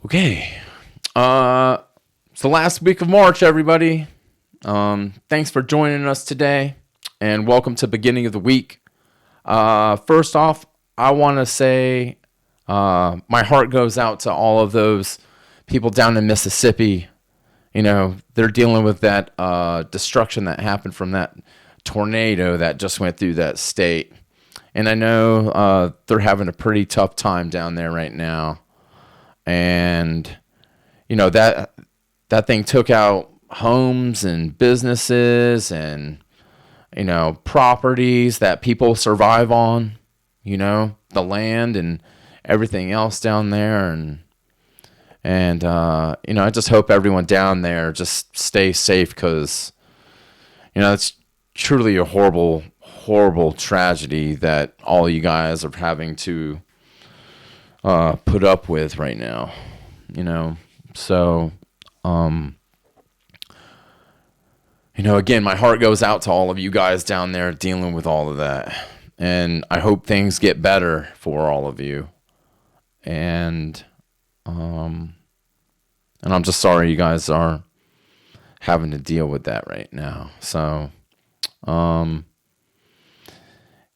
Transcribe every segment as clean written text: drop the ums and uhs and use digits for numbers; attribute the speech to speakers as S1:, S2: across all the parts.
S1: Okay. It's the last week of March, everybody. Thanks for joining us today, and welcome to beginning of the week. First off, I want to say my heart goes out to all of those people down in Mississippi. You know, they're dealing with that destruction that happened from that tornado that just went through that state. And I know they're having a pretty tough time down there right now. And you know that thing took out homes and businesses and properties that people survive on, the land and everything else down there. And I just hope everyone down there just stays safe, because it's truly a horrible tragedy that all you guys are having to put up with right now. So again, my heart goes out to all of you guys down there dealing with all of that, and I hope things get better for all of you. And I'm just sorry you guys are having to deal with that right now. So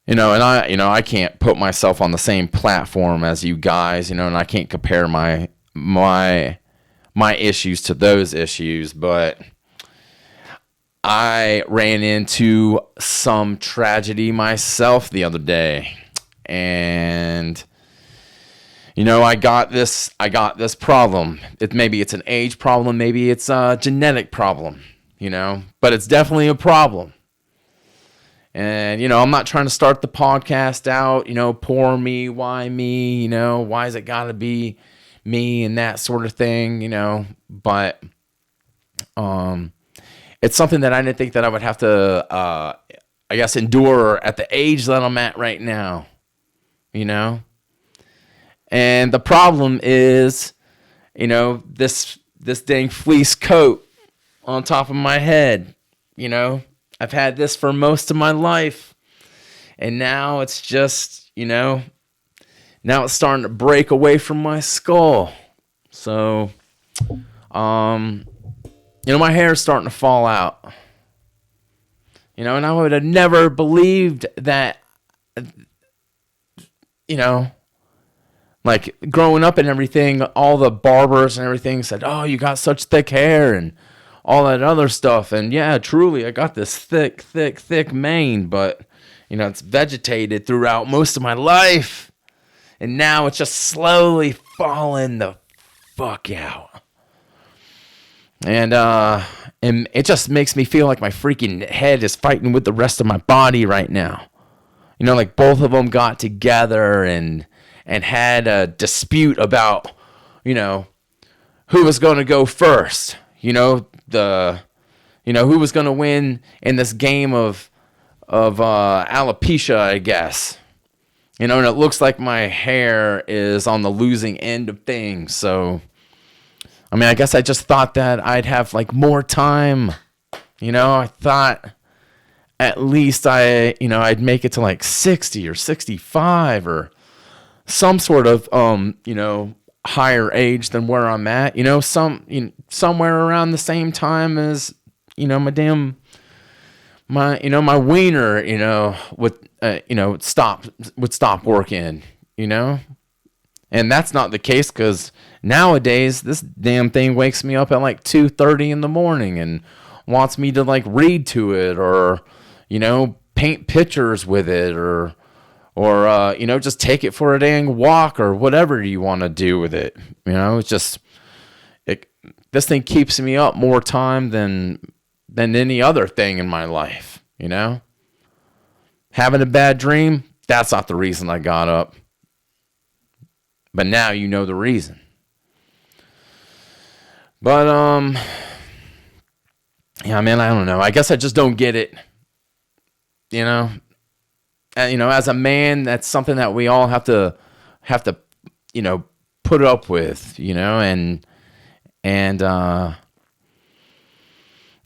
S1: and I can't put myself on the same platform as you guys, and I can't compare my issues to those issues, but I ran into some tragedy myself the other day, and I got this problem. Maybe it's an age problem, maybe it's a genetic problem, but it's definitely a problem. And, I'm not trying to start the podcast out, poor me, why me, why is it got to be me and that sort of thing, but it's something that I didn't think that I would have to, endure at the age that I'm at right now, And the problem is, this dang fleece coat on top of my head, I've had this for most of my life, and now it's just, now it's starting to break away from my skull. So, my hair is starting to fall out, and I would have never believed that, like growing up and everything, all the barbers and everything said, "Oh, you got such thick hair," and all that other stuff. And yeah, truly, I got this thick mane, but it's vegetated throughout most of my life, and now it's just slowly falling the fuck out. And it just makes me feel like my freaking head is fighting with the rest of my body right now. Like both of them got together and had a dispute about, who was going to go first. Who was going to win in this game of alopecia, I guess. And it looks like my hair is on the losing end of things. So, I guess I just thought that I'd have like more time. I thought at least I'd make it to like 60 or 65 or some sort of, higher age than where I'm at, somewhere around the same time as, my wiener, would stop working, and that's not the case, because nowadays this damn thing wakes me up at like 2:30 in the morning and wants me to like read to it or, paint pictures with it or just take it for a dang walk or whatever you want to do with it. It's just, this thing keeps me up more time than any other thing in my life, Having a bad dream, that's not the reason I got up. But now you know the reason. But, yeah, man, I don't know. I guess I just don't get it, as a man, that's something that we all have to, put up with, and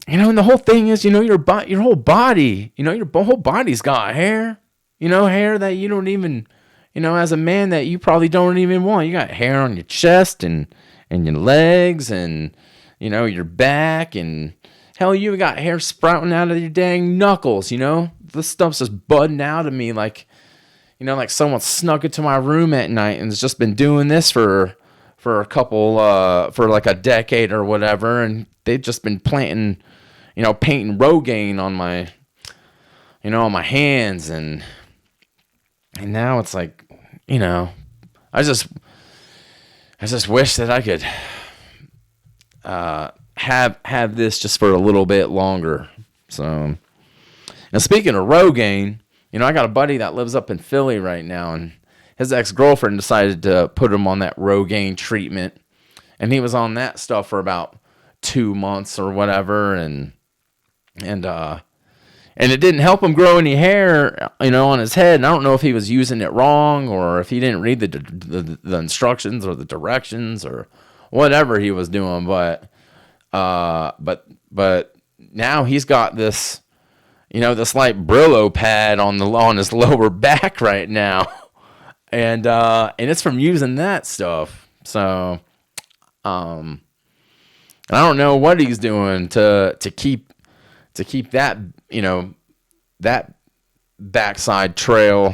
S1: and the whole thing is, your whole body, your whole body's got hair, hair that you don't even, as a man that you probably don't even want. You got hair on your chest and and your legs and, your back, and hell, you got hair sprouting out of your dang knuckles, This stuff's just budding out of me like, like someone snuck into my room at night and has just been doing this for a couple, for like a decade or whatever, and they've just been painting Rogaine on my, on my hands, and now it's like, I just wish that I could have this just for a little bit longer. So, and speaking of Rogaine, I got a buddy that lives up in Philly right now, and his ex-girlfriend decided to put him on that Rogaine treatment, and he was on that stuff for about 2 months or whatever, and it didn't help him grow any hair, on his head. And I don't know if he was using it wrong or if he didn't read the instructions or the directions or whatever he was doing, but now he's got this, this like Brillo pad on his lower back right now, and it's from using that stuff. So, and I don't know what he's doing to keep that, that backside trail,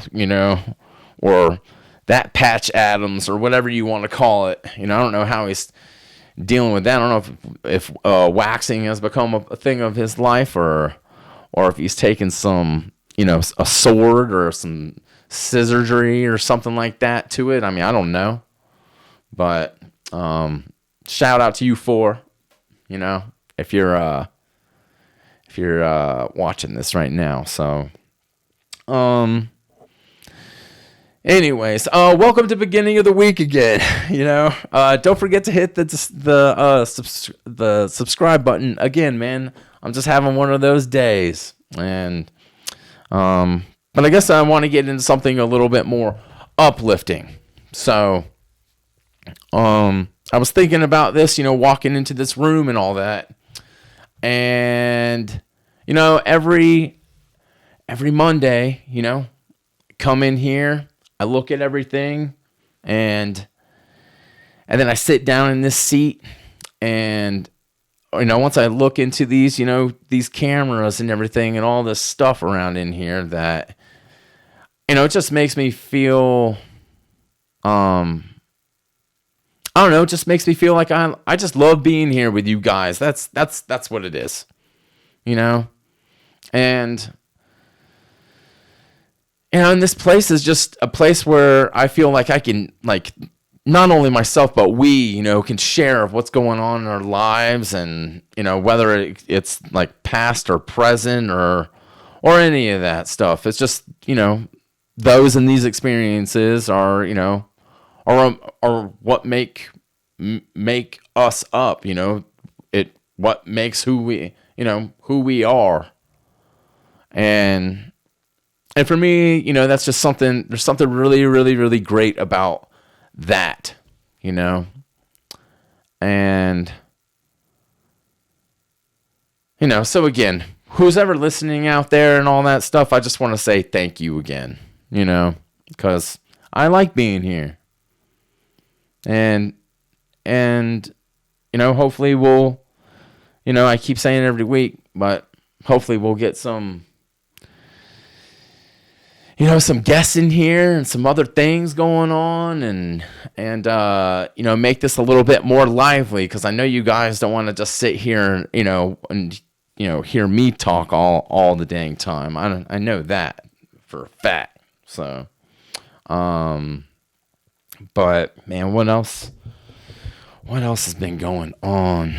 S1: or that Patch Adams or whatever you want to call it. I don't know how he's dealing with that. I don't know if waxing has become a thing of his life, or if he's taken some, a sword or some scissorgery or something like that to it. I mean, I don't know, but shout out to you for, if you're watching this right now. So, anyways, welcome to beginning of the week again. Don't forget to hit the subscribe button again, man. I'm just having one of those days, and but I guess I want to get into something a little bit more uplifting. So, I was thinking about this, walking into this room and all that, and every Monday, come in here, I look at everything, and then I sit down in this seat, and once I look into these, these cameras and everything and all this stuff around in here, that it just makes me feel I don't know, it just makes me feel like I just love being here with you guys. That's what it is. And and this place is just a place where I feel like I can, like, not only myself, but we, can share what's going on in our lives, and, whether it's like past or present or any of that stuff. It's just, those and these experiences are, are what make us up, what makes who we are. And for me, that's just something, there's something really, really, really great about that, and, so again, who's ever listening out there and all that stuff, I just want to say thank you again, because I like being here, and, hopefully we'll, I keep saying it every week, but hopefully we'll get some, some guests in here and some other things going on, and make this a little bit more lively, because I know you guys don't want to just sit here, and hear me talk all the dang time. I know that for a fact. So, but man, what else has been going on?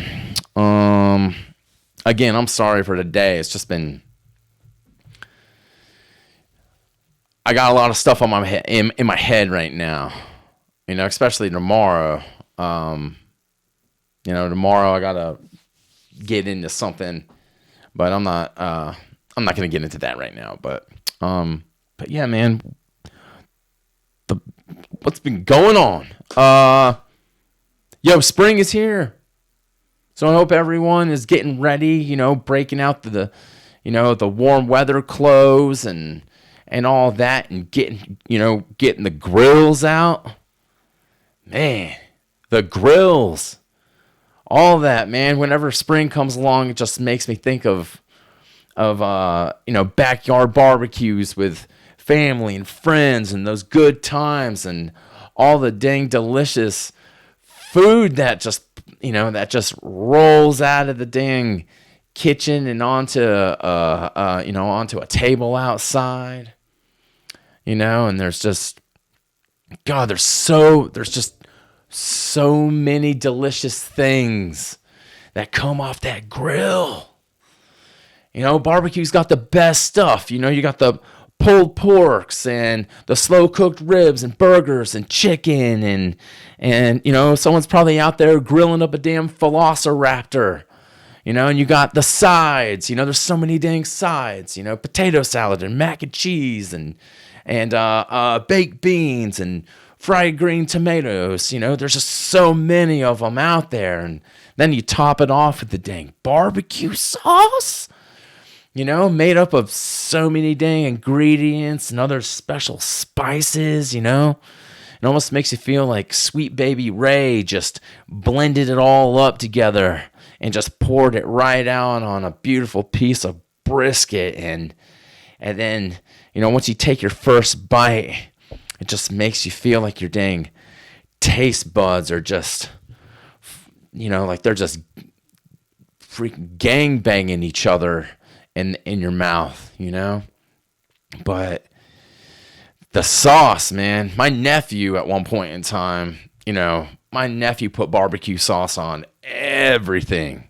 S1: Again, I'm sorry for today. It's just been, I got a lot of stuff on my head, in my head right now, especially tomorrow. Tomorrow I gotta get into something, but I'm not gonna get into that right now. But yeah, man, what's been going on? Yo, spring is here, so I hope everyone is getting ready. Breaking out the warm weather clothes and all that, and getting the grills out. Man, the grills, all that, man. Whenever spring comes along, it just makes me think of backyard barbecues with family and friends and those good times and all the dang delicious food that just rolls out of the dang kitchen and onto a table outside, and there's just there's just so many delicious things that come off that grill. Barbecue's got the best stuff. You got the pulled porks and the slow cooked ribs and burgers and chicken and someone's probably out there grilling up a damn Velociraptor. And you got the sides. There's so many dang sides. Potato salad and mac and cheese and baked beans and fried green tomatoes. There's just so many of them out there. And then you top it off with the dang barbecue sauce. Made up of so many dang ingredients and other special spices. It almost makes you feel like Sweet Baby Ray just blended it all up together and just poured it right out on a beautiful piece of brisket. And then, once you take your first bite, it just makes you feel like your dang taste buds are just, like they're just freaking gang banging each other in your mouth, But the sauce, man, my nephew at one point in time, my nephew put barbecue sauce on everything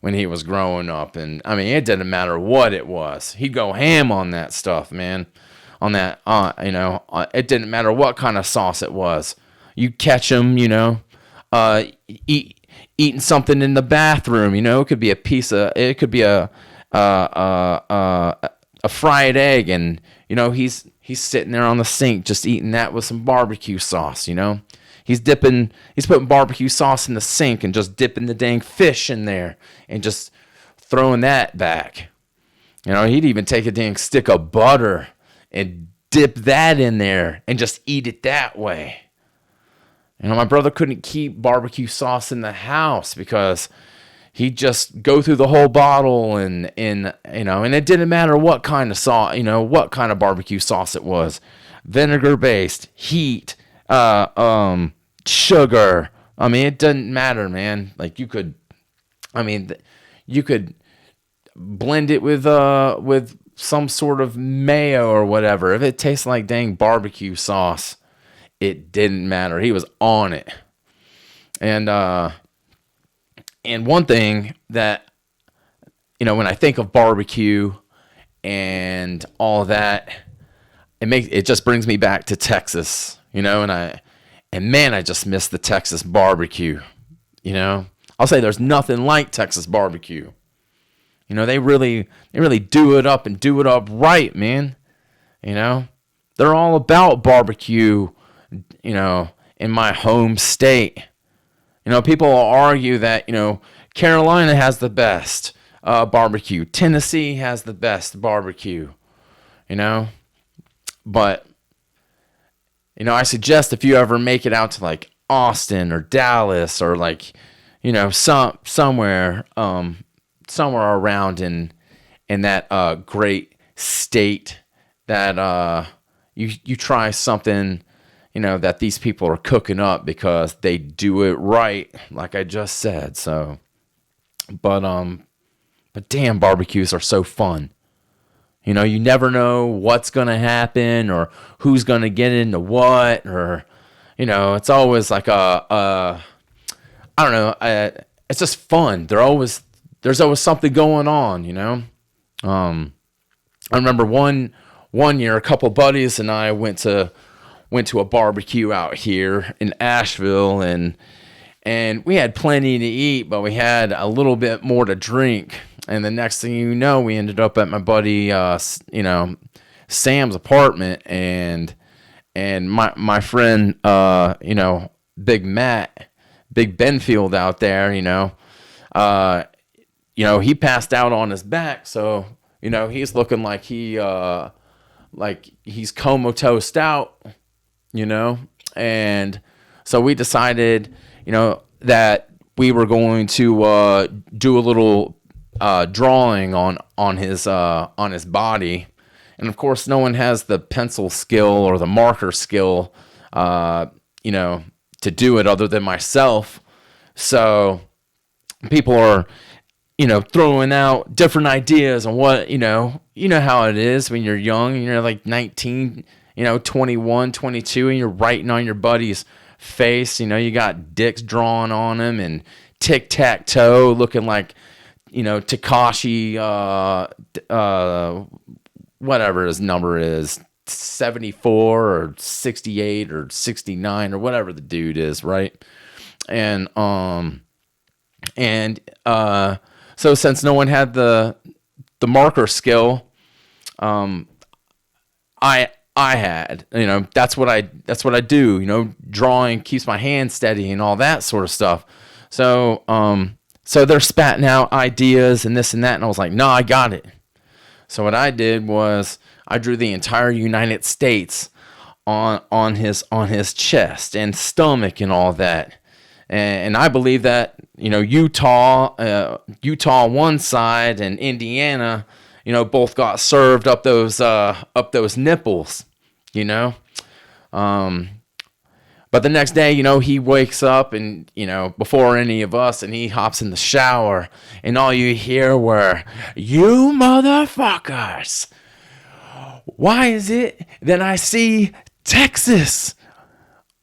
S1: when he was growing up. And I mean, it didn't matter what it was. He'd go ham on that stuff, man. On that, it didn't matter what kind of sauce it was. You catch him, eating something in the bathroom, it could be a fried egg, and he's sitting there on the sink just eating that with some barbecue sauce. He's putting barbecue sauce in the sink and just dipping the dang fish in there and just throwing that back. He'd even take a dang stick of butter and dip that in there and just eat it that way. My brother couldn't keep barbecue sauce in the house because he'd just go through the whole bottle and it didn't matter what kind of sauce, what kind of barbecue sauce it was. Vinegar based, heat, sugar. I mean, it doesn't matter, man. Like you could blend it with some sort of mayo or whatever. If it tastes like dang barbecue sauce, it didn't matter. He was on it. And one thing that, when I think of barbecue and all that, it just brings me back to Texas, and man, I just miss the Texas barbecue. I'll say there's nothing like Texas barbecue. They really do it up and do it up right, man. They're all about barbecue, in my home state. People will argue that, Carolina has the best barbecue. Tennessee has the best barbecue, But, I suggest if you ever make it out to like Austin or Dallas or like, somewhere around in that great state that you try something, that these people are cooking up because they do it right, like I just said. So, but damn, barbecues are so fun. You never know what's gonna happen or who's gonna get into what, or it's always like I don't know. It's just fun. There's always something going on. I remember one year, a couple buddies and I went to a barbecue out here in Asheville, and we had plenty to eat, but we had a little bit more to drink. And the next thing you know, we ended up at my buddy, Sam's apartment, and my friend, Big Matt, Big Benfield out there, he passed out on his back, so he's looking like he's comatose out. And so we decided, that we were going to do a little drawing on his body, and of course, no one has the pencil skill or the marker skill, to do it other than myself. So people are, throwing out different ideas on what, how it is when you're young and you're like 19, 21, 22, and you're writing on your buddy's face. You got dicks drawn on him and tic-tac-toe looking like, Takashi, whatever his number is, 74 or 68 or 69 or whatever the dude is, right? And so since no one had the marker skill, I had, that's what I do, drawing keeps my hand steady and all that sort of stuff. So they're spatting out ideas and this and that, and I was like, no, I got it. So what I did was I drew the entire United States on his chest and stomach and all that. And I believe that, Utah one side and Indiana, both got served up those nipples, But the next day, he wakes up and, before any of us, and he hops in the shower, and all you hear were, "You motherfuckers! Why is it that I see Texas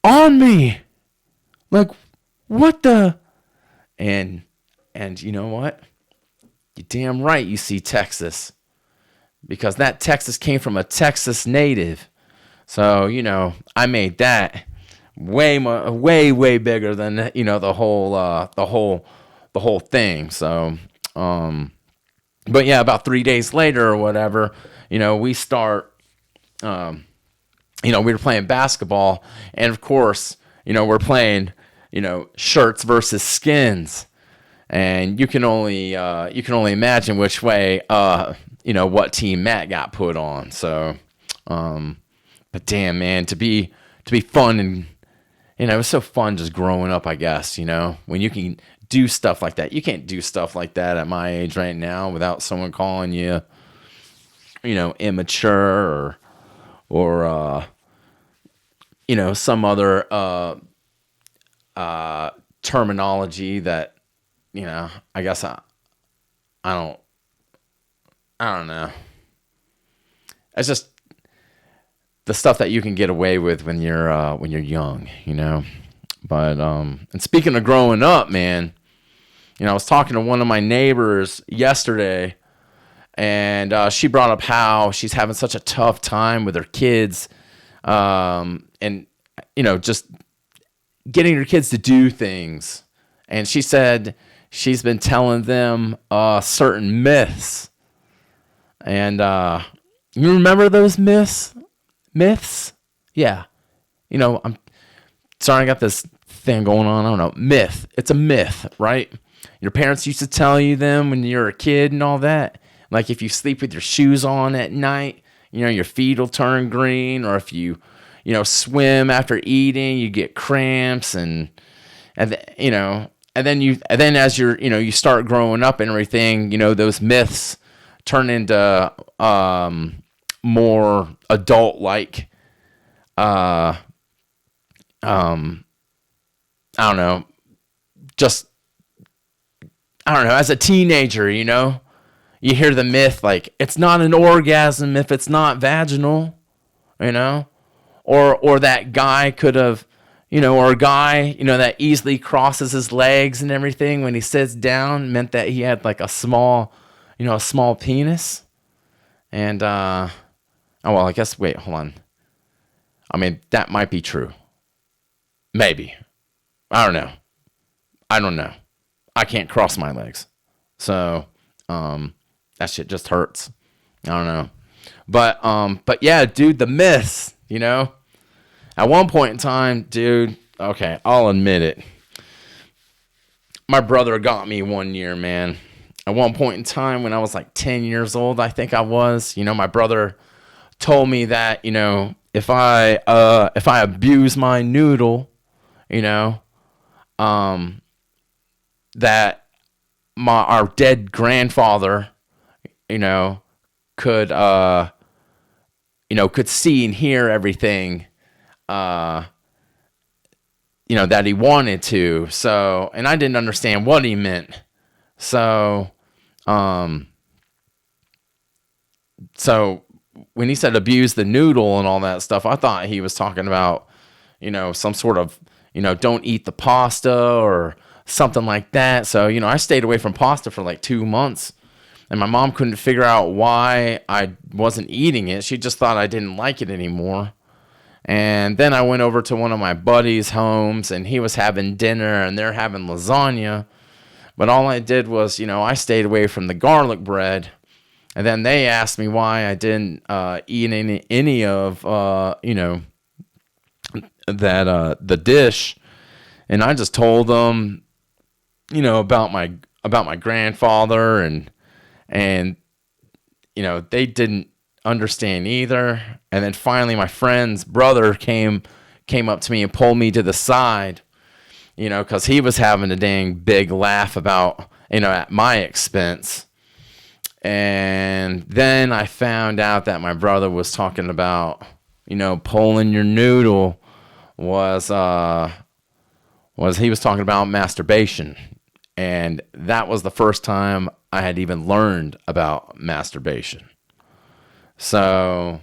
S1: on me? Like, what the?" And you know what? You're damn right you see Texas. Because that Texas came from a Texas native. So, I made that way bigger than, the whole thing. So, but yeah, about 3 days later or whatever, we start, we were playing basketball, and of course, we're playing, shirts versus skins, and you can only imagine which way, what team Matt got put on. So, but damn, man, to be fun and, it was so fun just growing up, I guess, when you can do stuff like that. You can't do stuff like that at my age right now without someone calling you, immature or some other terminology that, I guess I don't know. It's just the stuff that you can get away with when you're young, But and speaking of growing up, man, I was talking to one of my neighbors yesterday, and she brought up how she's having such a tough time with her kids, and just getting her kids to do things. And she said she's been telling them certain myths, and you remember those myths? Yeah. I'm sorry, I got this thing going on. I don't know. Myth. It's a myth, right? Your parents used to tell you them when you were a kid and all that. Like if you sleep with your shoes on at night, your feet will turn green, or if you, swim after eating, you get cramps and then as you're, you start growing up and everything, those myths turn into more adult-like, I don't know, as a teenager, you hear the myth, like, it's not an orgasm if it's not vaginal, or that guy could have, or a guy, that easily crosses his legs and everything when he sits down meant that he had like a small penis. And, oh, well, I guess, wait, hold on. I mean, that might be true. Maybe. I don't know. I can't cross my legs. So, that shit just hurts. I don't know. But yeah, dude, the myths, At one point in time, dude, okay, I'll admit it. My brother got me one year, man. At one point in time when I was like 10 years old, I think I was, my brother told me that, if I abuse my noodle, that our dead grandfather, you know, could could see and hear everything, that he wanted to. So, and I didn't understand what he meant. So, so when he said abuse the noodle and all that stuff, I thought he was talking about, some sort of, don't eat the pasta or something like that. So, I stayed away from pasta for like 2 months, and my mom couldn't figure out why I wasn't eating it. She just thought I didn't like it anymore. And then I went over to one of my buddies' homes, and he was having dinner, and they're having lasagna. But all I did was, I stayed away from the garlic bread. And then they asked me why I didn't eat any of, the dish. And I just told them, about my grandfather, and they didn't understand either. And then finally my friend's brother came up to me and pulled me to the side, because he was having a dang big laugh about, at my expense. And then I found out that my brother was talking about, pulling your noodle was he was talking about masturbation. And that was the first time I had even learned about masturbation. So,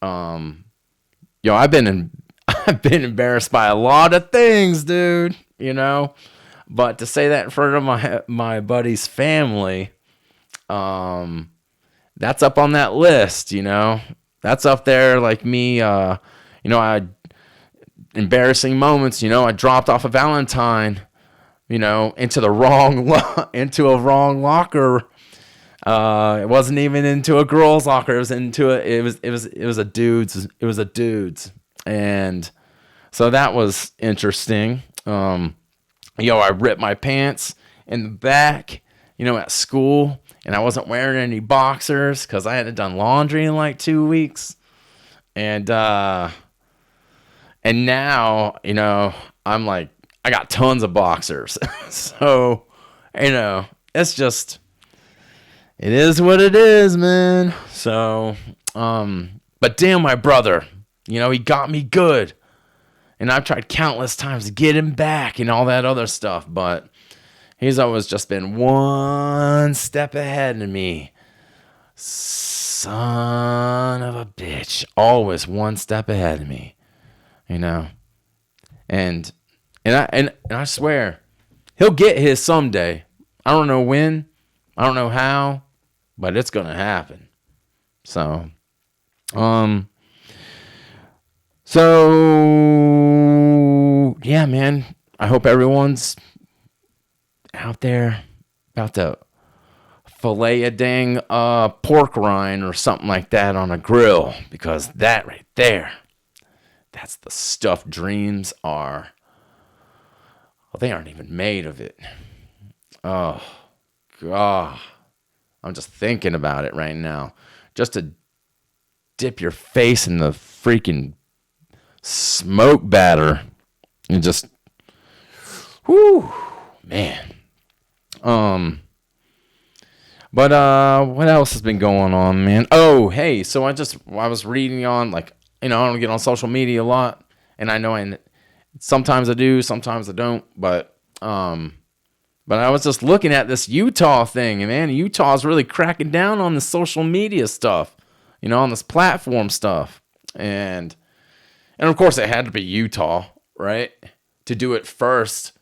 S1: I've been embarrassed by a lot of things, dude, but to say that in front of my buddy's family, that's up on that list, that's up there. Like me, embarrassing moments, I dropped off a Valentine, into the wrong, into a wrong locker. It wasn't even into a girl's locker. It was a dude's. It was a dude's. And so that was interesting. I ripped my pants in the back, at school, and I wasn't wearing any boxers because I hadn't done laundry in like 2 weeks. And now, I'm like, I got tons of boxers. So, it's just, it is what it is, man. So, but damn, my brother, he got me good. And I've tried countless times to get him back and all that other stuff, but he's always just been one step ahead of me. Son of a bitch. Always one step ahead of me. And I swear, he'll get his someday. I don't know when. I don't know how, but it's going to happen. So, yeah, man, I hope everyone's out there about to fillet a dang pork rind or something like that on a grill, because that right there, that's the stuff dreams are. Well, they aren't even made of it. Oh, God. I'm just thinking about it right now. Just to dip your face in the freaking smoke batter and just, whoo, man. But what else has been going on, man? Oh, hey, so I was reading on, like, I don't get on social media a lot, and I know sometimes I do, sometimes I don't, but I was just looking at this Utah thing, and man, Utah's really cracking down on the social media stuff, on this platform stuff, and of course it had to be Utah, right, to do it first.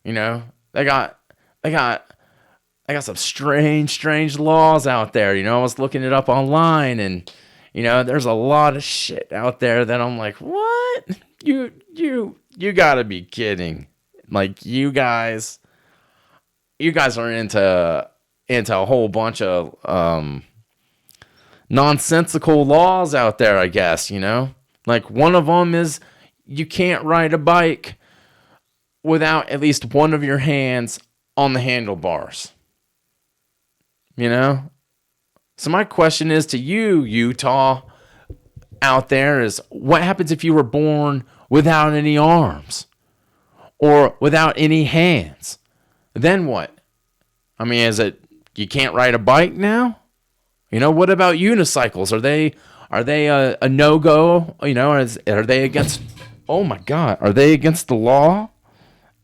S1: They got some strange laws out there. I was looking it up online, and there's a lot of shit out there that I'm like, what? You gotta be kidding. Like, you guys are into a whole bunch of nonsensical laws out there, I guess, Like, one of them is you can't ride a bike without at least one of your hands on the handlebars. So my question is to you, Utah, out there, is what happens if you were born without any arms or without any hands. Then what? I mean, is it you can't ride a bike now? What about unicycles? Are they a no-go? Are they against, oh my God, are they against the law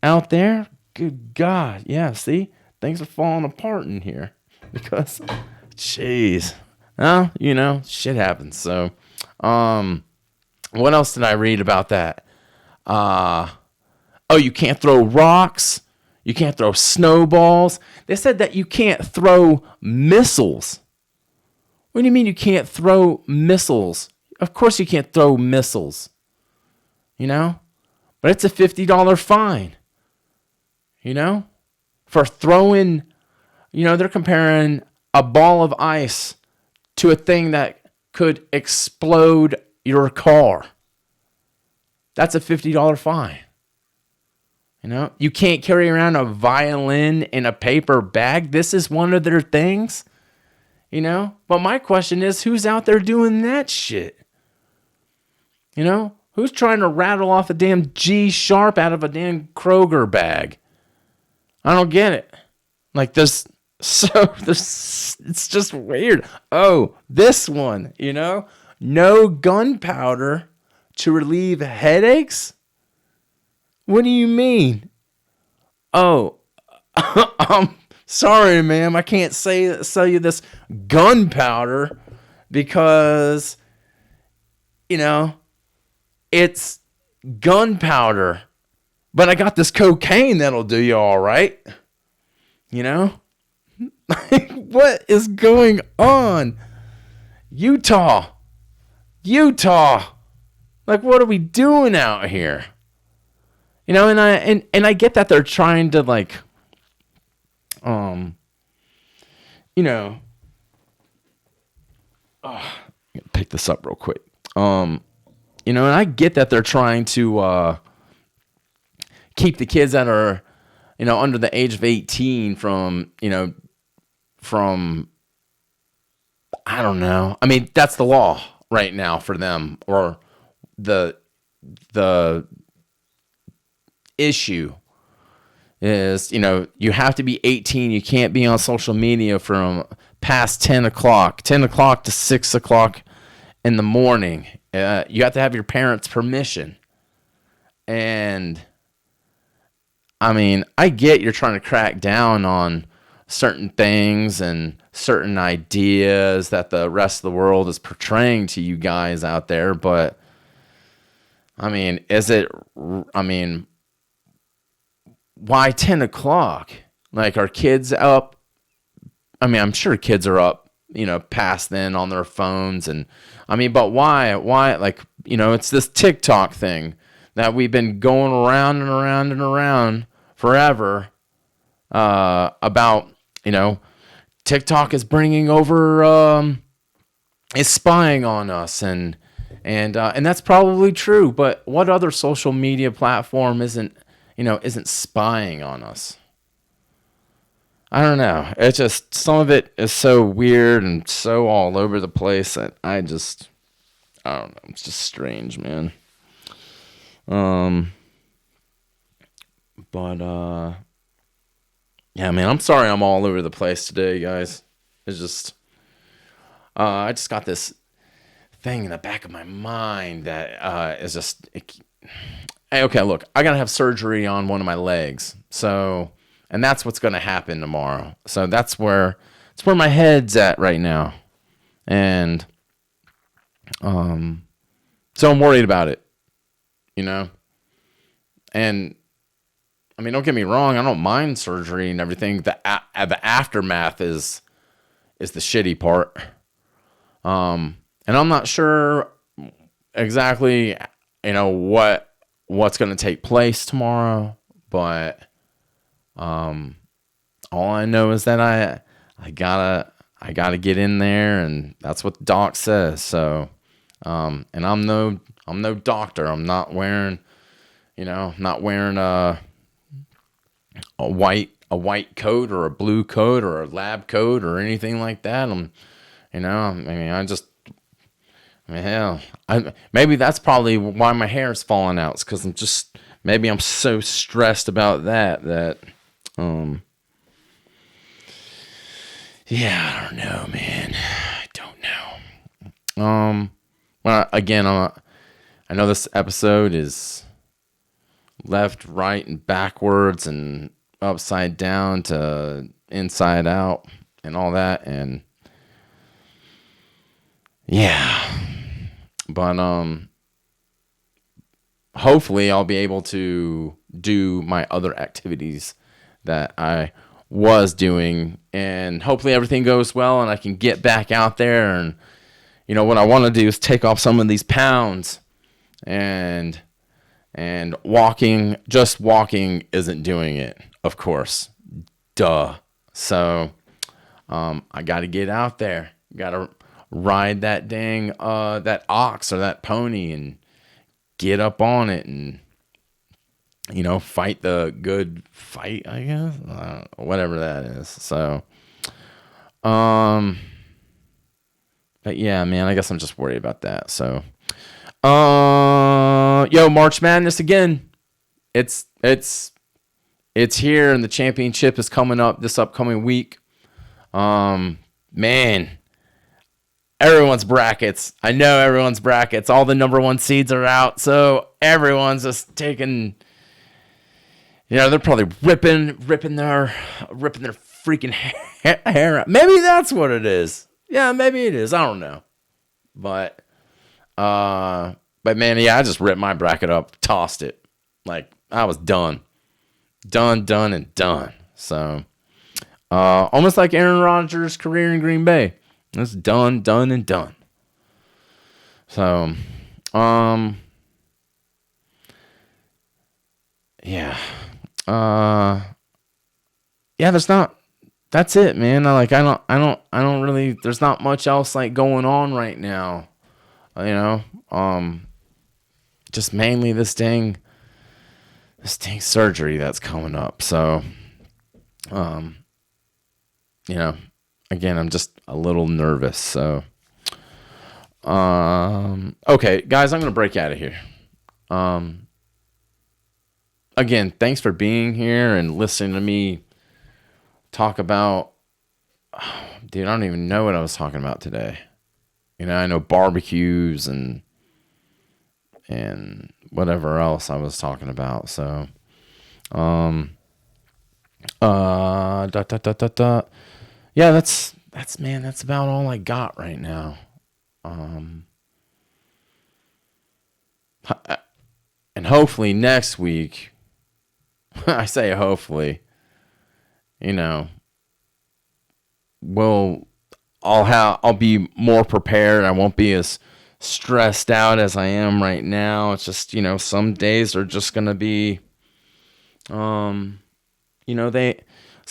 S1: out there? Good God. Yeah, see? Things are falling apart in here because, jeez. Well, shit happens. So, what else did I read about that? You can't throw rocks. You can't throw snowballs. They said that you can't throw missiles. What do you mean you can't throw missiles? Of course you can't throw missiles. But it's a $50 fine. For throwing, they're comparing a ball of ice to a thing that could explode your car. That's a $50 fine. You can't carry around a violin in a paper bag. This is one of their things. But my question is, who's out there doing that shit? Who's trying to rattle off a damn G sharp out of a damn Kroger bag? I don't get it. Like this, it's just weird. Oh, this one, no gunpowder to relieve headaches? What do you mean? Oh, sorry, ma'am. I can't sell you this gunpowder because, it's gunpowder. But I got this cocaine that'll do you all right. What is going on? Utah. Like, what are we doing out here? And I get that they're trying to pick this up real quick. And I get that they're trying to keep the kids that are, under the age of 18 from I don't know. I mean, that's the law right now for them, or the issue is, you have to be 18. You can't be on social media from past 10 o'clock to 6 o'clock in the morning. You have to have your parents' permission. And I mean, I get you're trying to crack down on certain things and certain ideas that the rest of the world is portraying to you guys out there, but I mean, why 10 o'clock? Like, are kids up? I mean, I'm sure kids are up, past then on their phones. And I mean, but why, it's this TikTok thing that we've been going around and around and around forever, about, TikTok is bringing over, is spying on us, and that's probably true. But what other social media platform isn't spying on us? I don't know. It's just, some of it is so weird and so all over the place that I don't know. It's just strange, man. But yeah, man, I'm sorry I'm all over the place today, guys. It's just, I just got this thing in the back of my mind that is just, hey, okay, look, I gotta have surgery on one of my legs. So, and that's what's gonna happen tomorrow. So that's where my head's at right now. And, so I'm worried about it, and I mean, don't get me wrong, I don't mind surgery and everything. The aftermath is the shitty part. And I'm not sure exactly, what's going to take place tomorrow, but all I know is that I gotta get in there, and that's what the doc says. So, and I'm no doctor. I'm not wearing, a white coat or a blue coat or a lab coat or anything like that. Hell, maybe that's probably why my hair is falling out. It's because I'm just maybe I'm so stressed about that yeah, I don't know, man. I don't know. Well, again, I know this episode is left, right, and backwards, and upside down to inside out, and all that, and yeah. But hopefully I'll be able to do my other activities that I was doing, and hopefully everything goes well and I can get back out there. And what I want to do is take off some of these pounds, and just walking isn't doing it, of course, duh. So I got to get out there, got to ride that dang that ox or that pony and get up on it and fight the good fight, I guess, whatever that is. So but yeah, man, I guess I'm just worried about that. So March Madness again, it's here, and the championship is coming up this upcoming week. Man, everyone's brackets. I know everyone's brackets. All the number one seeds are out, so everyone's just taking. They're probably ripping their freaking hair out. Maybe that's what it is. Yeah, maybe it is. I don't know, but man, yeah, I just ripped my bracket up, tossed it, like I was done. So, almost like Aaron Rodgers' career in Green Bay. It's done. So, yeah. That's it, man. I don't really, there's not much else like going on right now. Just mainly this dang surgery that's coming up. So, again, I'm just a little nervous. So, okay, guys, I'm going to break out of here. Again, thanks for being here and listening to me talk about, dude, I don't even know what I was talking about today. I know barbecues and whatever else I was talking about. So, yeah, that's about all I got right now. And hopefully next week, I say hopefully, I'll be more prepared. I won't be as stressed out as I am right now. It's just, some days are just going to be, some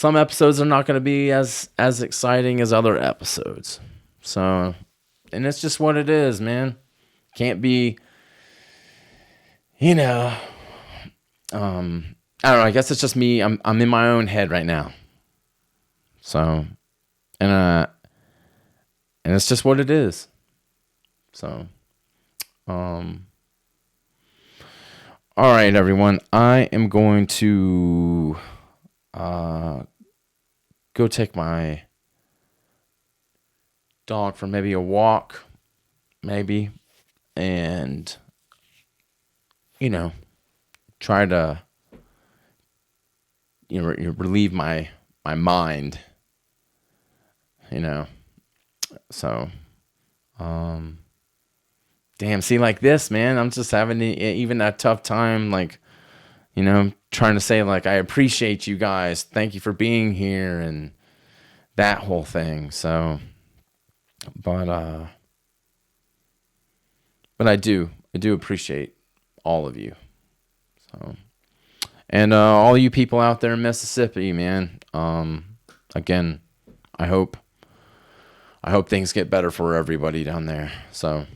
S1: episodes are not going to be as exciting as other episodes. So, and it's just what it is, man. Can't be, I don't know. I guess it's just me. I'm in my own head right now. So, and it's just what it is. So, all right, everyone. I am going to go take my dog for maybe a walk, maybe, and try to relieve my mind. So, damn, see, like this, man, I'm just having even a tough time, like, trying to say, like, I appreciate you guys. Thank you for being here and that whole thing. So, but I do appreciate all of you. So, and all you people out there in Mississippi, man, again, I hope things get better for everybody down there. So,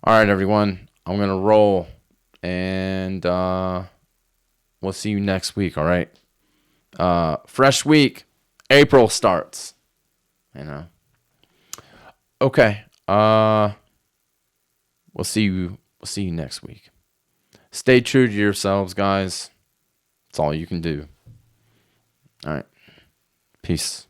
S1: all right, everyone, I'm going to roll, and we'll see you next week, all right? Fresh week. April starts, Okay. We'll see you next week. Stay true to yourselves, guys. It's all you can do. All right. Peace.